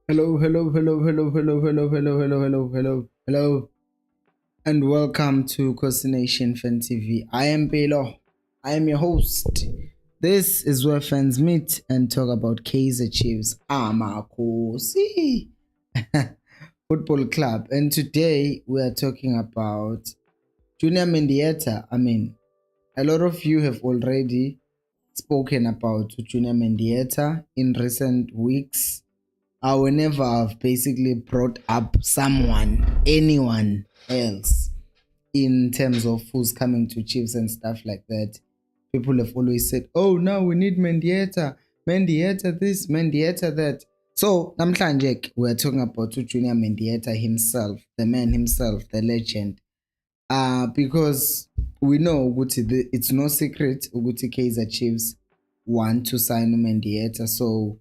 Hello, hello, hello, hello, hello, hello, hello, hello, hello, hello, hello, and welcome to Khosi Nation Fan TV. I am Belo. I am your host. This is where fans meet and talk about Kaizer Chiefs, Khosi Football Club, and today we are talking about Junior Mendieta. A lot of you have already spoken about Junior Mendieta in recent weeks. Whenever I've basically brought up anyone else in terms of who's coming to Chiefs and stuff like that, people have always said, oh, now we need Mendieta, Mendieta this, Mendieta that. So, namhlanje we're talking about Junior Mendieta himself, the man himself, the legend. Because we know it's no secret ukuthi Kaizer Chiefs want to sign Mendieta. So,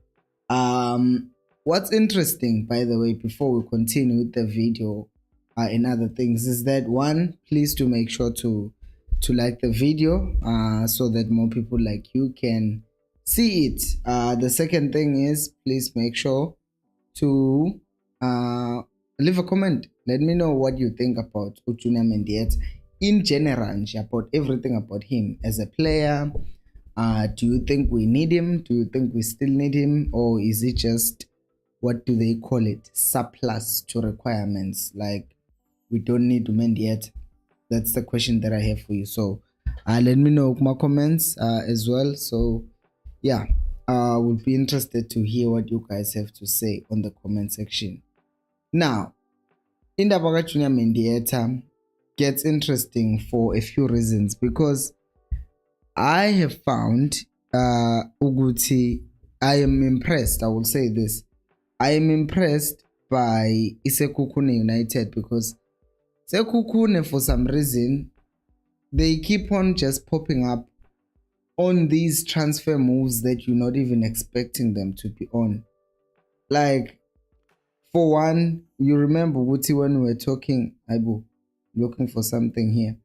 what's interesting, by the way, before we continue with the video and other things, is that one, please do make sure to like the video so that more people like you can see it. The second thing is, please make sure to leave a comment. Let me know what you think about Junior Mendieta in general, about everything about him as a player. Do you think we need him? Do you think we still need him? Or is it just, what do they call it, surplus to requirements? Like, we don't need Mendieta. That's the question that I have for you. So let me know in my comments as well. So yeah, we'll be interested to hear what you guys have to say on the comment section. Now, Indaba Junior Mendieta gets interesting for a few reasons, because I have found Uguti, I am impressed. I will say this. I am impressed by Isekukune United, because Sekukune, for some reason, they keep on just popping up on these transfer moves that you're not even expecting them to be on. Like, for one, you remember Wuti when we were talking, Aibu, looking for something here.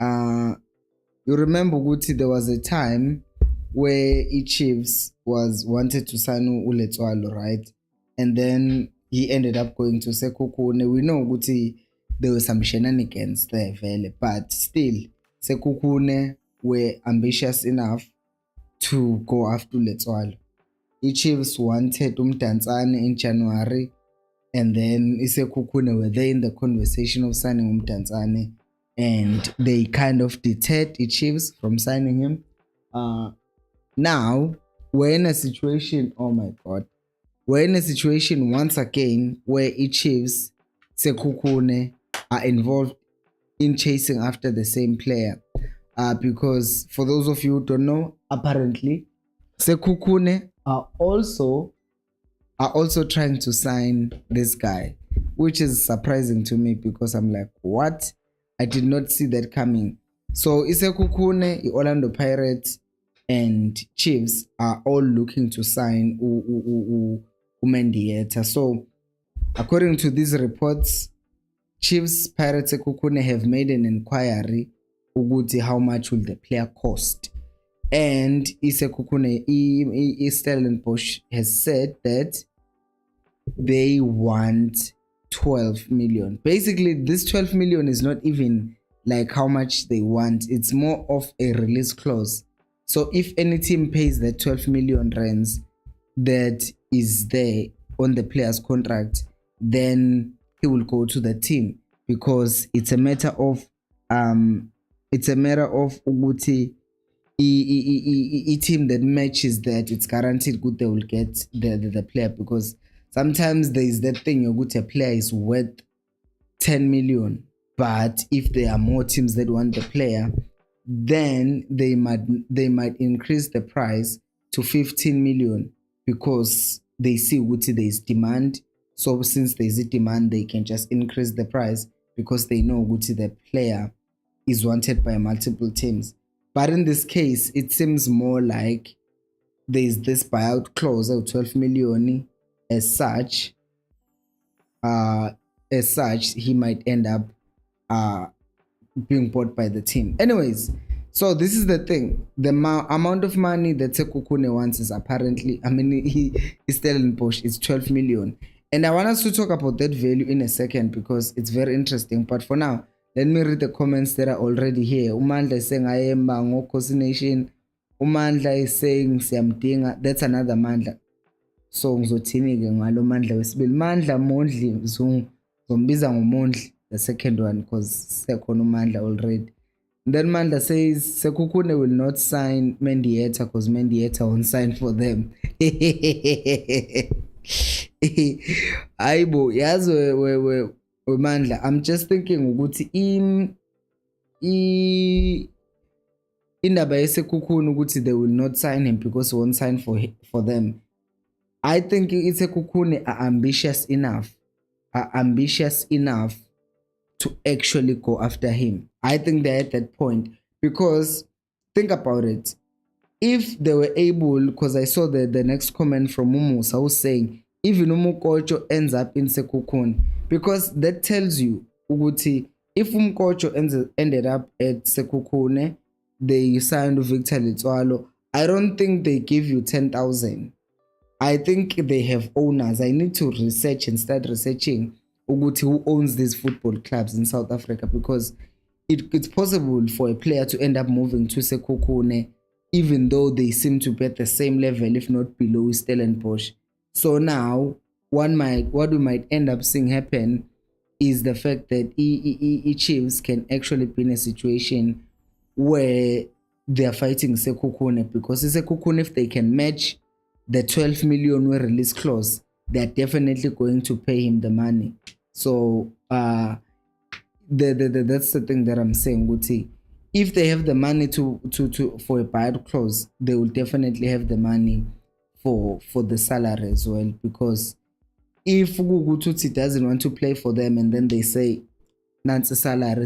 You remember Wuti, there was a time where Chiefs wanted to sign Uletswalo, right? And then he ended up going to Sekukune. We know Wuti, there were some shenanigans there, but still, Sekukune were ambitious enough to go after Uletswalo. Chiefs wanted Umdantsane in January, and then Isekukune were there in the conversation of signing Umdantsane, and they kind of deterred the Chiefs from signing him. Now we're in a situation, oh my god, we're in a situation once again where Chiefs, Sekukune, are involved in chasing after the same player. Because for those of you who don't know, apparently Sekukune are also trying to sign this guy, which is surprising to me, because I'm like, what? I did not see that coming. So Isekukune, the Orlando Pirates, and Chiefs are all looking to sign Mendieta. So according to these reports, Chiefs, Pirates, Sekukune have made an inquiry about how much will the player cost. And Isekukune, Stellenbosch has said that they want 12 million. Basically, this 12 million is not even like how much they want. It's more of a release clause. So if any team pays the 12 million rands that is there on the player's contract, then he will go to the team, because it's a matter of Uguti, a team that matches that, it's guaranteed good they will get the player, because sometimes there is that thing, a player is worth 10 million, but if there are more teams that want the player, then they might increase the price to 15 million, because they see there is demand. So since there is a demand, they can just increase the price, because they know the player is wanted by multiple teams. But in this case, it seems more like there is this buyout clause of 12 million. As such, he might end up being bought by the team. Anyways, so this is the thing. The amount of money that Sekukune wants is apparently, Stellenbosch is 12 million. And I want us to talk about that value in a second because it's very interesting. But for now, let me read the comments that are already here. Umandla is saying, I am Bango Khosi Nation. Umandla is saying, Siyamdinga. That's another Mandla. So, ngizothini-ke ngalo Mandla wesibili. Mandla Mondli, zombiza ngomondli, the second one, because sekhona uMandla already. Then Mandla says, Sekhukhune will not sign Mendieta because Mendieta won't sign for them. Aibo, yazi we Mandla, I'm just thinking ukuthi indaba yesekhukhune ukuthi they will not sign him because he won't sign for them. I think isekhukhune are ambitious enough to actually go after him. I think they're at that point because think about it. If they were able, because I saw the next comment from Umusa was saying, even Umukocho ends up in Sekhukhune, because that tells you, Uguti, if Umukocho ended up at Sekhukhune, they signed Victor Litswalo, I don't think they give you 10,000. I think they have owners. I need to research and start researching Uguti who owns these football clubs in South Africa, because it's possible for a player to end up moving to Sekhukhune even though they seem to be at the same level, if not below, Stellenbosch. So now, what we might end up seeing happen is the fact that Chiefs can actually be in a situation where they are fighting Sekhukhune, because Sekhukhune, if they can match the 12 million release clause, they're definitely going to pay him the money. So that's the thing that I'm saying, Guti. If they have the money for a buyout clause, they will definitely have the money for the salary as well. Because if Gugututi doesn't want to play for them and then they say Nancy salary,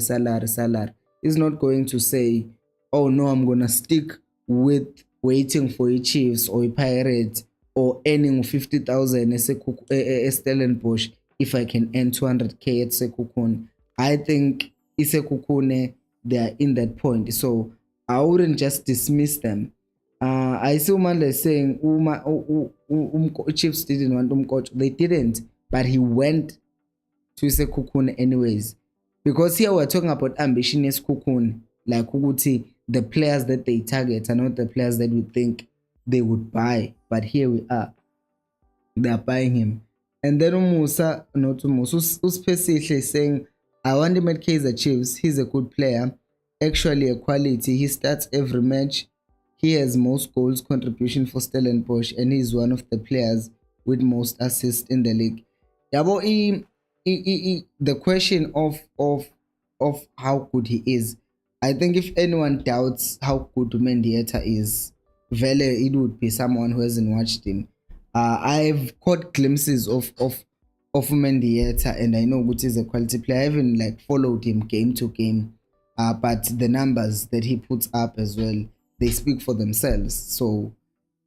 he's not going to say, oh no, I'm gonna stick with waiting for a Chiefs or a Pirates or earning 50,000 at Stellenbosch if I can earn 200k at Sekhukhune. I think Sekhukhune, they are in that point, so I wouldn't just dismiss them. I see Umandla saying Chiefs didn't want Umkocho. They didn't, but he went to Sekhukhune anyways, because here we're talking about ambition as Sekhukhune, like Uguti, the players that they target are not the players that we think they would buy, but here we are, they are buying him. And then Umusa, not Umusa, Uspecially saying, I want him at Kaizer Chiefs. He's a good player, actually a quality. He starts every match. He has most goals contribution for Stellenbosch, and he's one of the players with most assists in the league. Yabo, the question of how good he is, I think if anyone doubts how good Mendieta is, Vele, it would be someone who hasn't watched him. I've caught glimpses of Mendieta, and I know Guti is a quality player. I haven't followed him game to game, but the numbers that he puts up as well, they speak for themselves. So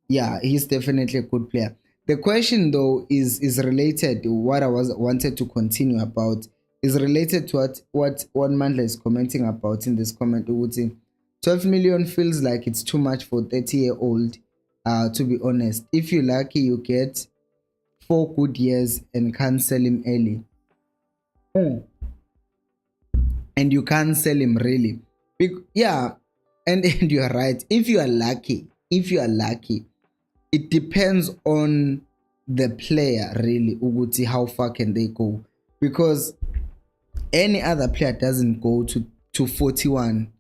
yeah, he's definitely a good player. The question though is related to what I wanted to continue about, is related to what Mandla is commenting about in this comment. Guti, 12 million feels like it's too much for 30-year-old. To be honest, if you're lucky, you get 4 good years and can't sell him early. And you can't sell him really. Yeah, and you are right. If you are lucky, it depends on the player really, Uguti, how far can they go? Because any other player doesn't go to 41.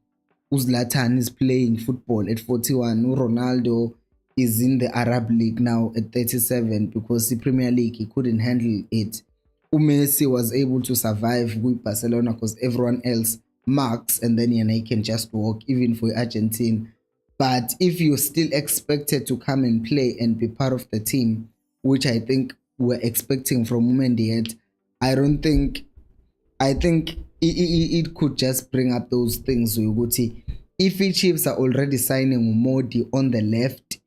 Zlatan is playing football at 41. Ronaldo is in the Arab League now at 37 because the Premier League, he couldn't handle it. Messi was able to survive with Barcelona because everyone else marks, and then he can just walk, even for Argentina. But if you're still expected to come and play and be part of the team, which I think we're expecting from Mendieta, I think it could just bring up those things. If the Chiefs are already signing Modi on the left,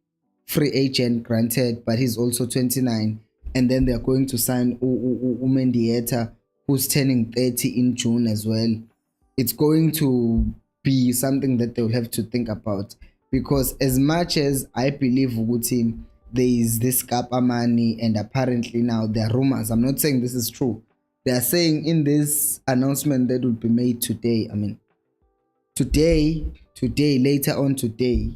free agent granted, but he's also 29, and then they're going to sign Mendieta, who's turning 30 in June as well, it's going to be something that they'll have to think about. Because as much as I believe Uguti, there is this Kappa money, and apparently now there are rumors. I'm not saying this is true. They are saying in this announcement that will be made today. I mean, today, later on today,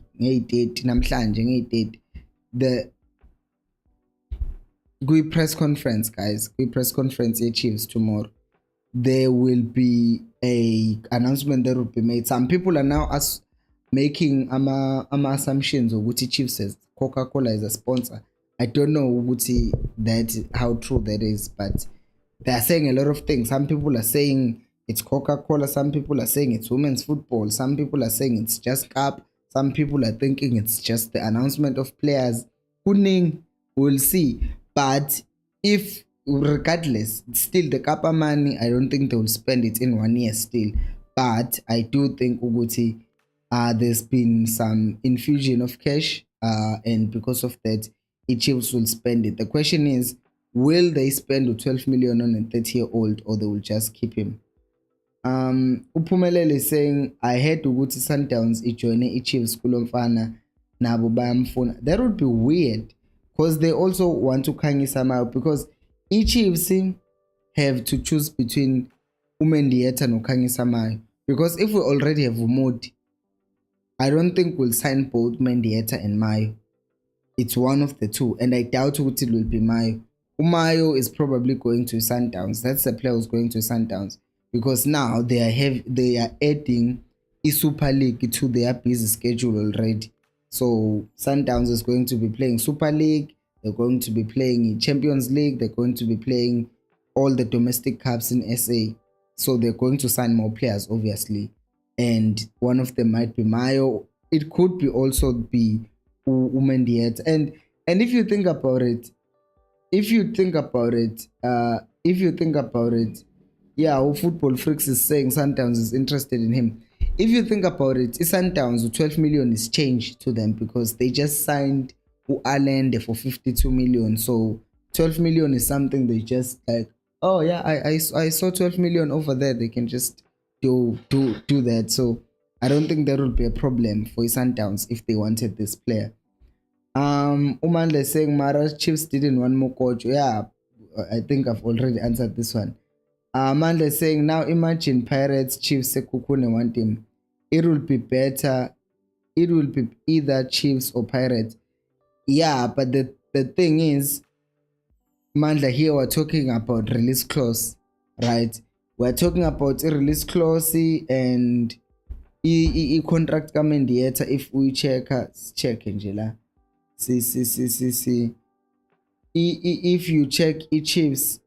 the press conference, guys. Press conference Chiefs tomorrow. There will be a announcement that will be made. Some people are now making assumptions of what Chiefs says Coca-Cola is a sponsor. I don't know how true that is, but they are saying a lot of things. Some people are saying it's Coca-Cola, some people are saying it's women's football, some people are saying it's just cup, some people are thinking it's just the announcement of players. We'll see. But if regardless, still the Kappa money, I don't think they will spend it in 1 year still. But I do think Uguti, there's been some infusion of cash, and because of that, Chiefs will spend it. The question is, will they spend 12 million on a 30-year-old, or they will just keep him? Uphumelele is saying, I heard Uguti Sundowns join Chiefs kulomfana nabo bayamfuna. That would be weird, because they also want to khangisa somehow, because Chiefs have to choose between Mendieta and khangisa Mayo. Because if we already have Umodi, I don't think we'll sign both Mendieta and Mayo. It's one of the two, and I doubt it will be Mayo. Mayo is probably going to Sundowns. That's the player who's going to Sundowns, because now they are adding a Super League to their busy schedule already. So Sundowns is going to be playing Super League, they're going to be playing Champions League, they're going to be playing all the domestic cups in SA. So they're going to sign more players, obviously. And one of them might be Mayo. It could be also be Mendieta. And if you think about it, yeah, Football Freaks is saying Sundowns is interested in him. If you think about it, Sundowns 12 million is change to them, because they just signed Allende for 52 million. So 12 million is something they just like, oh yeah, I saw 12 million over there. They can just do that. So I don't think that will be a problem for Sundowns if they wanted this player. Umandla saying Mara Chiefs didn't want more coach. Yeah, I think I've already answered this one. Mandla saying, now imagine Pirates, Chiefs, Sekukune want him. It will be better. It will be either Chiefs or Pirates. Yeah, but the thing is, Mandla, here we're talking about release clause, right? We're talking about a release clause and contract Mendieta. If we check Angela. See. If you check Chiefs,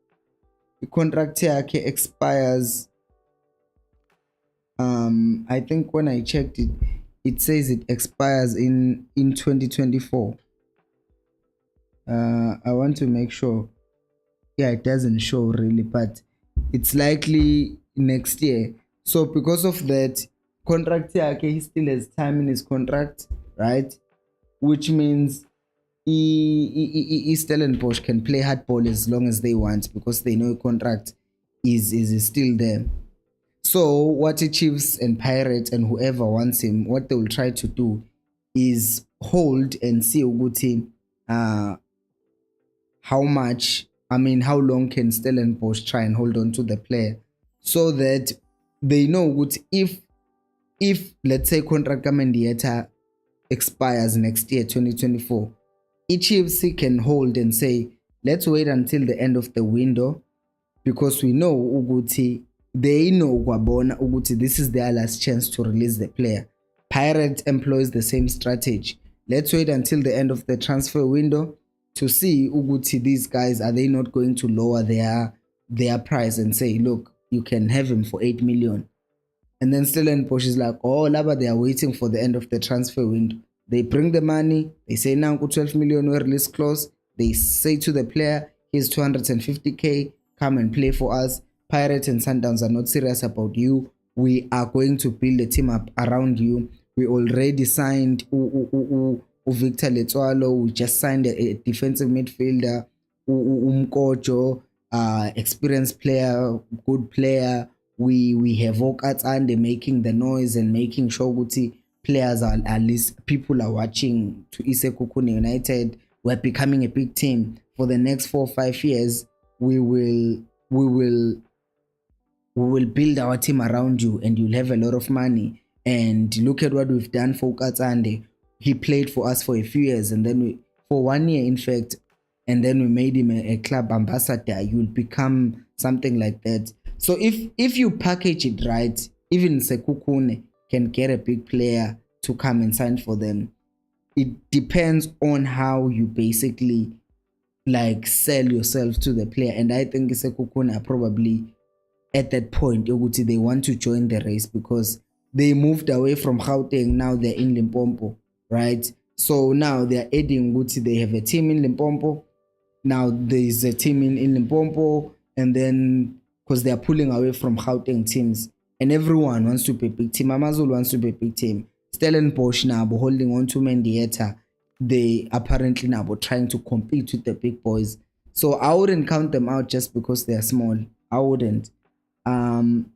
the contract yakhe expires. I think when I checked it, it says it expires in 2024. I want to make sure. Yeah, it doesn't show really, but it's likely next year. So because of that, contract yakhe, he still has time in his contract, right? Which means Stellenbosch can play hardball as long as they want, because they know contract is still there. So what the Chiefs and Pirates and whoever wants him, what they will try to do is hold and see how long can Stellenbosch try and hold on to the player, so that they know if let's say contract Mendieta expires next year 2024, Chiefs can hold and say, let's wait until the end of the window, because we know they know this is their last chance to release the player. Pirates employs the same strategy. Let's wait until the end of the transfer window to see these guys, are they not going to lower their price and say, look, you can have him for 8 million. And then Stellenbosch is like, oh, Laba, they are waiting for the end of the transfer window. They bring the money. They say, now 12 million release clause. They say to the player, here's 250K. Come and play for us. Pirates and Sundowns are not serious about you. We are going to build a team up around you. We already signed Victor Letwalo. We just signed a defensive midfielder. Umkojo, experienced player, good player. We have Okats and they're making the noise and making sure players are, at least people are watching to Isekukune United. we're becoming a big team for the next 4 or 5 years. We will build our team around you, and you'll have a lot of money. And look at what we've done for Ukatsande. He played for us for a few years, and then for 1 year, in fact, and then we made him a club ambassador. You'll become something like that. So if you package it right, even Sekhukhune can get a big player to come and sign for them. It depends on how you basically like sell yourself to the player. And I think Sekhukhune are probably at that point they want to join the race, because they moved away from Gauteng. Now they're in Limpopo, right? So now they're adding they have a team in Limpopo. Now there's a team in Limpopo, and then because they're pulling away from Gauteng teams, and everyone wants to be a big team. Amazulu wants to be a big team. Stellenbosch now holding on to Mendieta. They apparently now trying to compete with the big boys. So I wouldn't count them out just because they're small. I wouldn't. And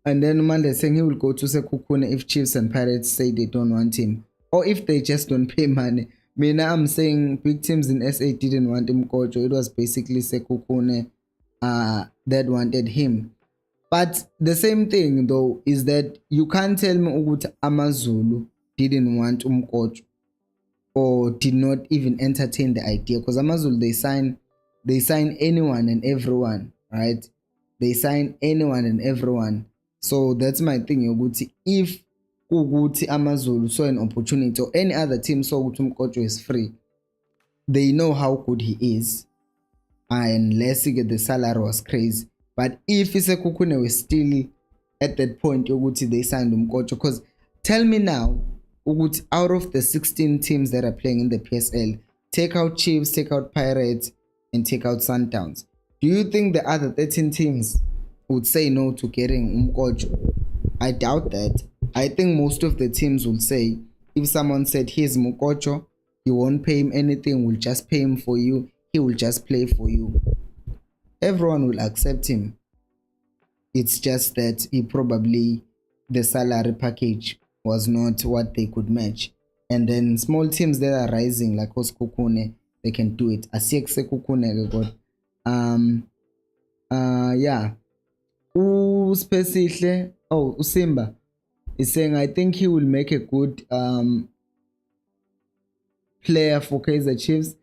then Mande saying he will go to Sekhukhune if Chiefs and Pirates say they don't want him, or if they just don't pay money. Now I'm saying big teams in SA didn't want him, coach. It was basically Sekhukhune that wanted him. But the same thing though is that you can't tell me ukuthi Amazulu didn't want coach or did not even entertain the idea, because Amazulu they sign anyone and everyone, right? They sign anyone and everyone. So that's my thing, Yoguti. If Kuguti Amazulu saw an opportunity, or any other team saw ukuthi Mkojo is free, they know how good he is, unless the salary was crazy. But if Sekhukhune was still at that point, Yoguti they signed Mkojo, because tell me now, Yoguti, out of the 16 teams that are playing in the PSL, take out Chiefs, take out Pirates, and take out Sundowns, do you think the other 13 teams would say no to getting Mkojo? I doubt that. I think most of the teams will say, if someone said, here's Mkojo, you won't pay him anything, we'll just pay him for you, he will just play for you, everyone will accept him. It's just that he probably, the salary package was not what they could match. And then small teams that are rising, like Sekhukhune, they can do it. Sekhukhune got yeah. Specifically, Usimba is saying, I think he will make a good player for Kaizer Chiefs.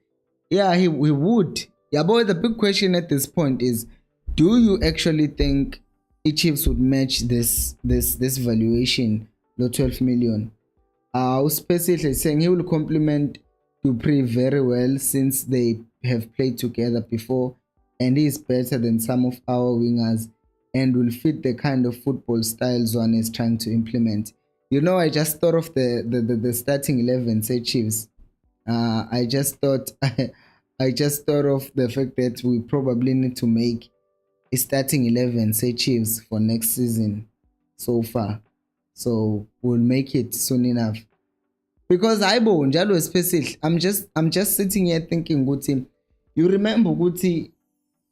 Yeah, he would. Yeah, boy, the big question at this point is, do you actually think the Chiefs would match this valuation, the 12 million? Specifically saying he will complement Dupree very well, since they have played together before, and he is better than some of our wingers and will fit the kind of football style Zwane is trying to implement. You know, I just thought of the starting 11, say Chiefs. I just thought of the fact that we probably need to make a starting 11, say Chiefs, for next season so far. So we'll make it soon enough. Because I'm just sitting here thinking, Guti, you remember Guti,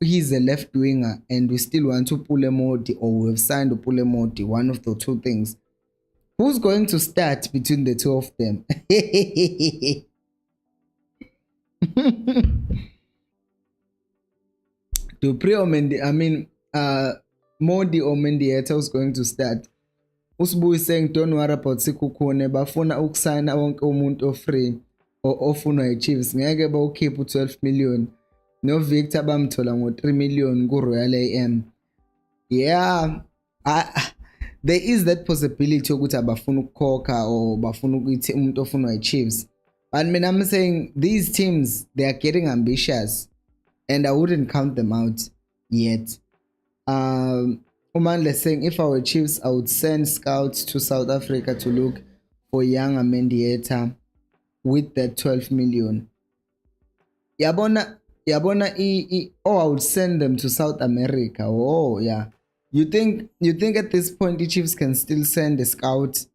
he's a left winger, and we still want to pull a Modi, or we've signed to pull a Modi, one of the two things. Who's going to start between the two of them? Dupree or Modi or Mendieta was going to start. Usbu is saying, don't worry about Sekhukhune, bafuna ukusayina wonke umuntu ofree or ofunwa yiChiefs, ngeke bawukhiphe u12 million. No Victor bamthola ngo3 million ku Royal AM. Yeah, there is that possibility ukuthi abafuna ukukhokha or bafuna ukuthi umuntu ofunwa yiChiefs. But I'm saying these teams, they are getting ambitious, and I wouldn't count them out yet. Umanle saying, if I were Chiefs, I would send scouts to South Africa to look for young Mendieta with that 12 million. Yabona, I would send them to South America. Oh, yeah. You think at this point the Chiefs can still send a scout?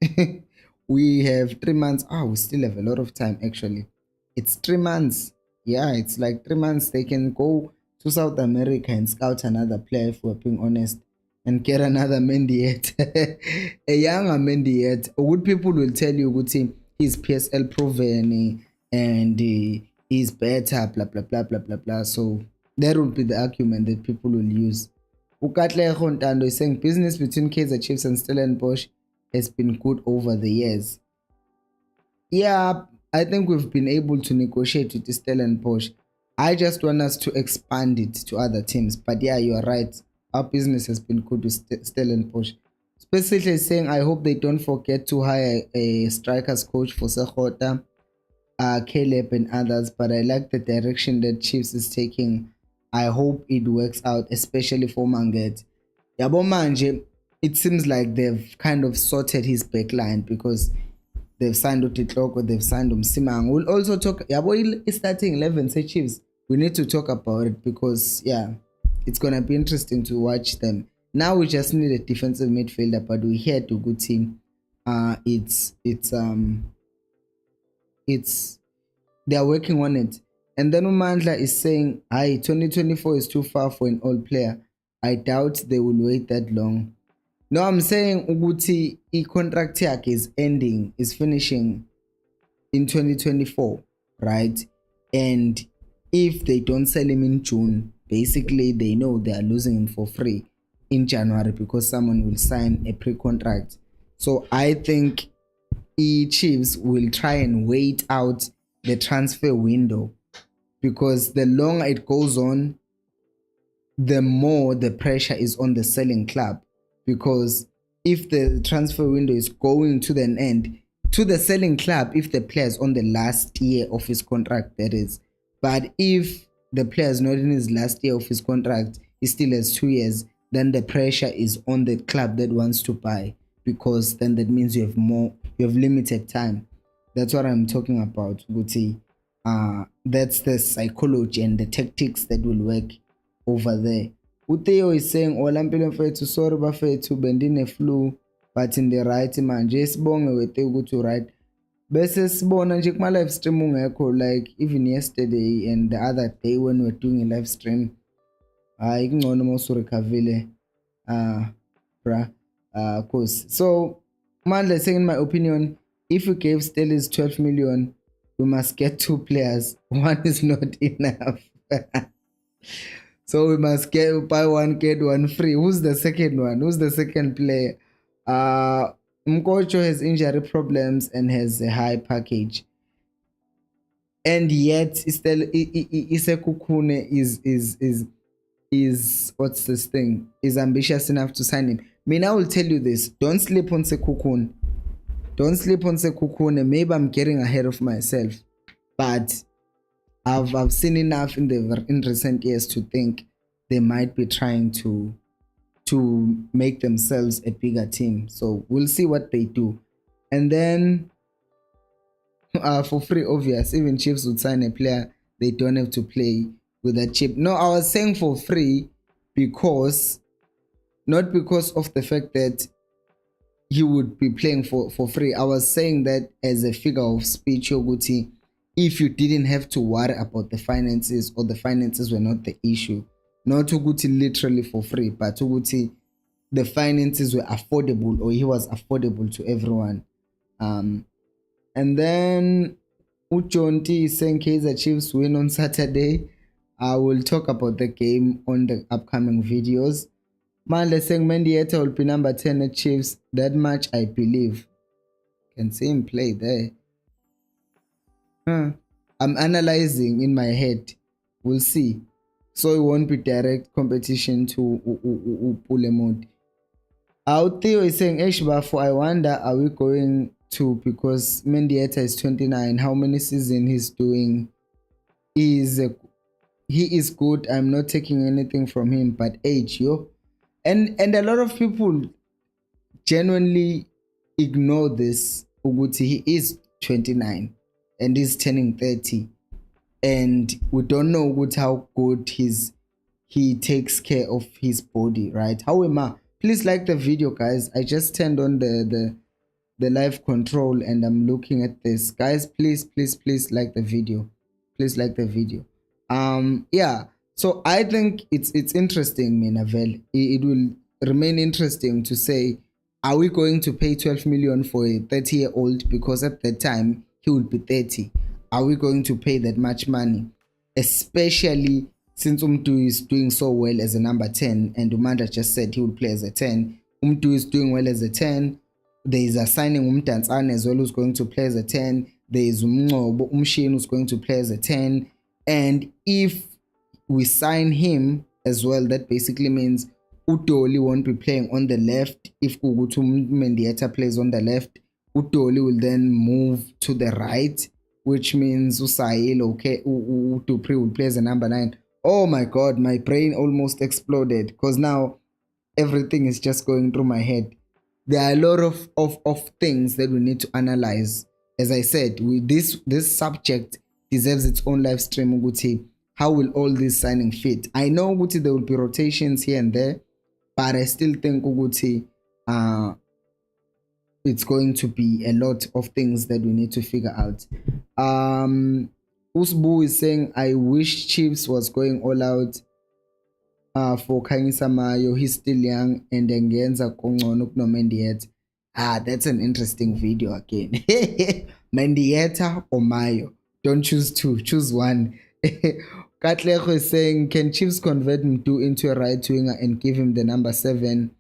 We have 3 months. We still have a lot of time, actually. It's 3 months. Yeah, it's like 3 months. They can go to South America and scout another player, if we're being honest, and get another Mendieta. A younger Mendieta. Good people will tell you, good team, he's PSL proven. and he's better, blah blah blah blah blah blah. So that would be the argument that people will use. Ukatlego Ntando is saying business between Kaizer Chiefs and Stellenbosch has been good over the years. Yeah, I think we've been able to negotiate with the Stellenbosch. I just want us to expand it to other teams. But yeah, you are right. Our business has been good with Stellenbosch. Specifically saying, I hope they don't forget to hire a strikers coach for Sekota, Caleb and others. But I like the direction that Chiefs is taking. I hope it works out, especially for Manget. Yabo manje, it seems like they've kind of sorted his backline because they've signed Utitloko, they've signed Msimang. We'll also talk, yabo starting 11 say Chiefs. We need to talk about it because yeah, it's gonna be interesting to watch them. Now we just need a defensive midfielder, but we hear to good team. It's they are working on it. And then Umandla is saying, "Hi, 2024 is too far for an old player. I doubt they will wait that long." No, I'm saying Uguti contract yakhe is finishing in 2024, right? And if they don't sell him in June, basically they know they are losing him for free in January because someone will sign a pre-contract. So I think Chiefs will try and wait out the transfer window, because the longer it goes on, the more the pressure is on the selling club. Because if the transfer window is going to an end, to the selling club, if the player is on the last year of his contract, that is. But if the player is not in his last year of his contract, he still has 2 years, then the pressure is on the club that wants to buy, because then that means you have limited time. That's what I'm talking about, Guti. That's the psychology and the tactics that will work over there. Utheo is saying, Olampilo mfethu, sorry bafethu, bendine flu, but in the right manje sibonge wethe ukuthi right. Bese sibona nje kuma live stream ungekho, like even yesterday and the other day when we were doing a live stream. Ikungcono mawusurecoverile bruh, Khosi. So Mandla saying, in my opinion, if we gave Stellis 12 million, we must get 2 players. One is not enough. So we must buy one, get one free. Who's the second one? Who's the second player? Mkocho has injury problems and has a high package. And yet Isekukune is what's this thing? Is ambitious enough to sign him. I will tell you this. Don't sleep on Sekukune. Don't sleep on Sekukune. Maybe I'm getting ahead of myself. But I've seen enough in recent years to think they might be trying to make themselves a bigger team. So we'll see what they do. And then for free, obvious, even Chiefs would sign a player, they don't have to play with a chip. No, I was saying for free because not because of the fact that he would be playing for free. I was saying that as a figure of speech, Yoguti, if you didn't have to worry about the finances, or the finances were not the issue. Not Uguti literally for free, but Uguti the finances were affordable, or he was affordable to everyone. And then Ujonti is saying Kaizer Chiefs win on Saturday. I will talk about the game on the upcoming videos. Mandla saying Mendieta will be number 10 at Chiefs. That much I believe. Can see him play there. I'm analyzing in my head. We'll see. So it won't be direct competition to Pulemont. Theo is saying, Eshbafo, I wonder, are we going to, because Mendieta is 29, how many seasons he's doing? He is good. I'm not taking anything from him, but age, yo. And a lot of people genuinely ignore this. Uguti, he is 29 and he's turning 30. And we don't know how good he takes care of his body, right? However, please like the video, guys. I just turned on the live control and I'm looking at this. Guys, please like the video. Please like the video. Yeah. So I think it's interesting, Minavel. It will remain interesting to say, are we going to pay 12 million for a 30-year-old? Because at that time he would be 30. are we going to pay that much money? Especially since Umtu is doing so well as a number 10, and Umanda just said he would play as a 10. Umtu is doing well as a 10. There is a signing Umtanzane as well who's going to play as a 10. There is Umshin who's going to play as a 10. And if we sign him as well, that basically means Utoli won't be playing on the left. If Mendieta plays on the left, Utoli will then move to the right, which means Usail, okay, Dupri will play as a number 9. Oh my god, my brain almost exploded because now everything is just going through my head. There are a lot of things that we need to analyze. As I said, this subject deserves its own live stream. Uguti, how will all this signing fit? I know Uguti, there will be rotations here and there, but I still think Uguti, it's going to be a lot of things that we need to figure out. Usbu is saying, I wish Chiefs was going all out for Khanyisa Mayo. He's still young and engenza kongcono kuno Mendieta. That's an interesting video again. Mendieta or Mayo? Don't choose two, choose one. Katlego is saying, can Chiefs convert Mdu into a right winger and give him the number 7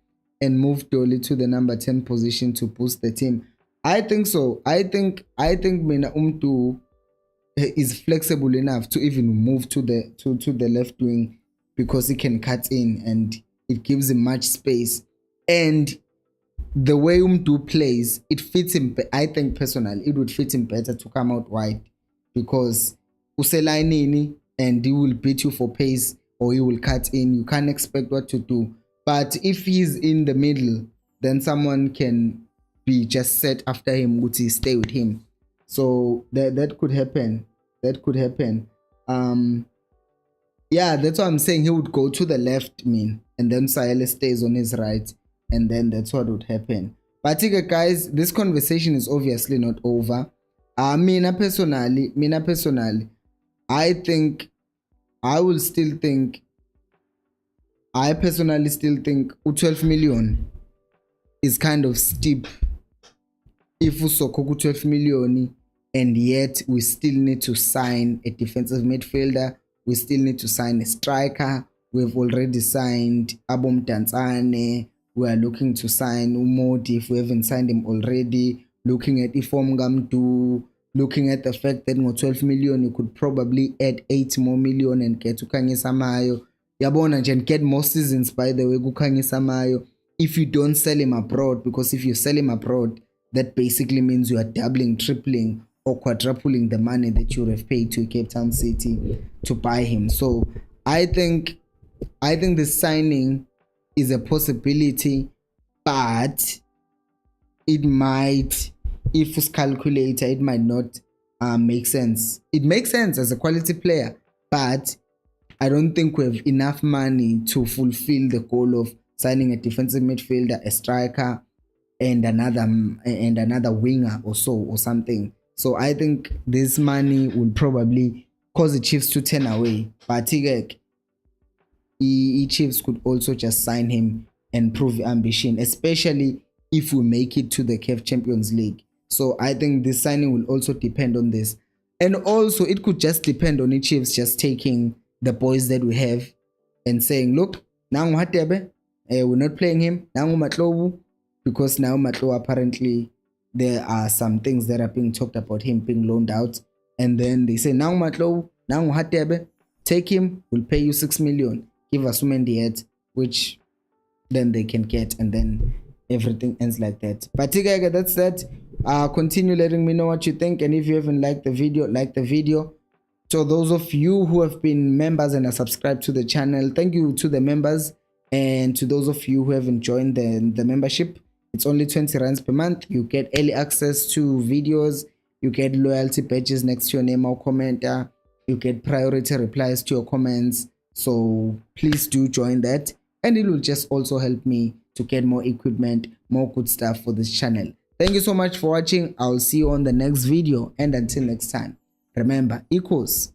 and move Dolly to the number 10 position to boost the team? I think so. I think Mina Umdu is flexible enough to even move to the left wing because he can cut in and it gives him much space. And the way Umdu plays, it fits him. I think personally, it would fit him better to come out wide because Uselainini and he will beat you for pace or he will cut in. You can't expect what to do. But if he's in the middle, then someone can be just set after him, would stay with him. So that could happen. That could happen. Yeah, that's what I'm saying. He would go to the left, and then Sahele stays on his right, and then that's what would happen. But guys, this conversation is obviously not over. Mina personally, I personally still think 12 million is kind of steep. If we saw 12 million, and yet we still need to sign a defensive midfielder, we still need to sign a striker. We've already signed Abom Tanzane. We are looking to sign Umodi if we haven't signed him already. Looking at Ifom Gamdu, looking at the fact that 12 million you could probably add 8 more million and get Khanyisa Mayo. Yabona and get more seasons, by the way, Khanyisa Mayo, if you don't sell him abroad, because if you sell him abroad, that basically means you are doubling, tripling, or quadrupling the money that you would have paid to Cape Town City to buy him. So I think the signing is a possibility, but it might, if it's calculator, it might not make sense. It makes sense as a quality player, but I don't think we have enough money to fulfill the goal of signing a defensive midfielder, a striker, and another winger or so or something. So I think this money will probably cause the Chiefs to turn away. But Chiefs could also just sign him and prove ambition, especially if we make it to the CAF Champions League. So I think this signing will also depend on this. And also it could just depend on the Chiefs just taking the boys that we have and saying, look, now we're not playing him. Now Matlobu, because now Matlobu apparently there are some things that are being talked about him being loaned out. And then they say, now Matlobu, now Hatebe, take him, we'll pay you 6 million. Give us Mendieta, which then they can get, and then everything ends like that. But that's that. Continue letting me know what you think, and if you haven't liked the video, like the video. So those of you who have been members and are subscribed to the channel, thank you to the members, and to those of you who haven't joined the membership, it's only 20 rands per month. You get early access to videos, you get loyalty badges next to your name or commenter, you get priority replies to your comments. So please do join that, and it will just also help me to get more equipment, more good stuff for this channel. Thank you so much for watching. I'll see you on the next video, and until next time, remember, equals